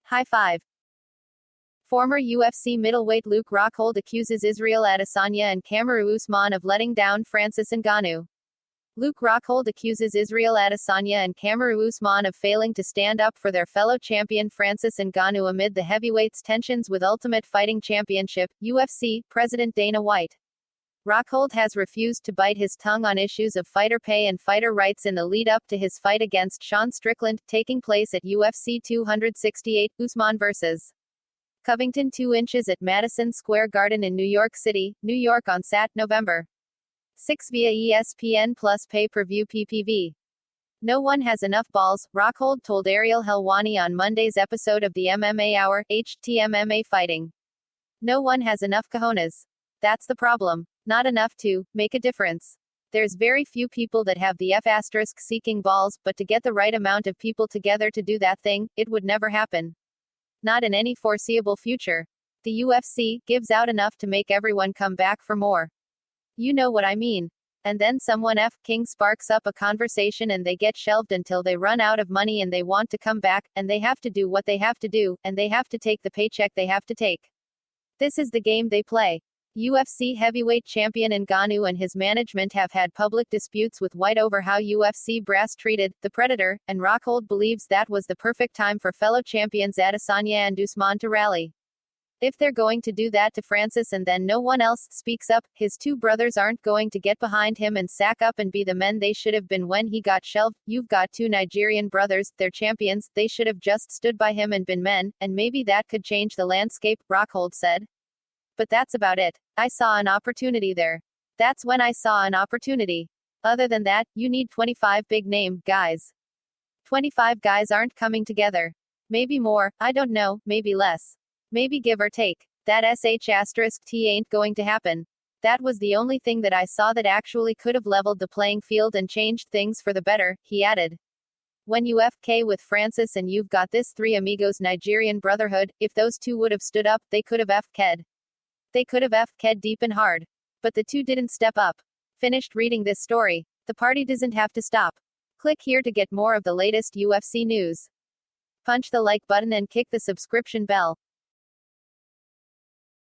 High five. Former UFC middleweight Luke Rockhold accuses Israel Adesanya and Kamaru Usman of letting down Francis Ngannou. Luke Rockhold accuses Israel Adesanya and Kamaru Usman of failing to stand up for their fellow champion Francis Ngannou amid the heavyweights' tensions with Ultimate Fighting Championship, UFC, President Dana White. Rockhold has refused to bite his tongue on issues of fighter pay and fighter rights in the lead-up to his fight against Sean Strickland, taking place at UFC 268, Usman vs. Covington 2 inches at Madison Square Garden in New York City, New York on Sat. November 6 via ESPN Plus pay-per-view PPV. No one has enough balls, Rockhold told Ariel Helwani on Monday's episode of the MMA Hour, HT MMA Fighting. No one has enough cojones. That's the problem. Not enough to make a difference. There's very few people that have the F***seeking balls, but to get the right amount of people together to do that thing, it would never happen. Not in any foreseeable future. The UFC gives out enough to make everyone come back for more. You know what I mean. And then someone King sparks up a conversation and they get shelved until they run out of money and they want to come back, and they have to do what they have to do, and they have to take the paycheck they have to take. This is the game they play. UFC heavyweight champion Ngannou and his management have had public disputes with White over how UFC brass treated the Predator, and Rockhold believes that was the perfect time for fellow champions Adesanya and Usman to rally. If they're going to do that to Francis and then no one else speaks up, his two brothers aren't going to get behind him and sack up and be the men they should have been when he got shelved. You've got two Nigerian brothers, they're champions, they should have just stood by him and been men, and maybe that could change the landscape, Rockhold said. But that's about it. I saw an opportunity there. That's when I saw an opportunity. Other than that, you need 25 big-name guys. 25 guys aren't coming together. Maybe more, I don't know, maybe less. Maybe give or take. That *T ain't going to happen. That was the only thing that I saw that actually could have leveled the playing field and changed things for the better, he added. When you FK with Francis and you've got this Three Amigos Nigerian Brotherhood, if those two would have stood up, they could have FK'd. They could have FK'd deep and hard. But the two didn't step up. Finished reading this story. The party doesn't have to stop. Click here to get more of the latest UFC news. Punch the like button and kick the subscription bell.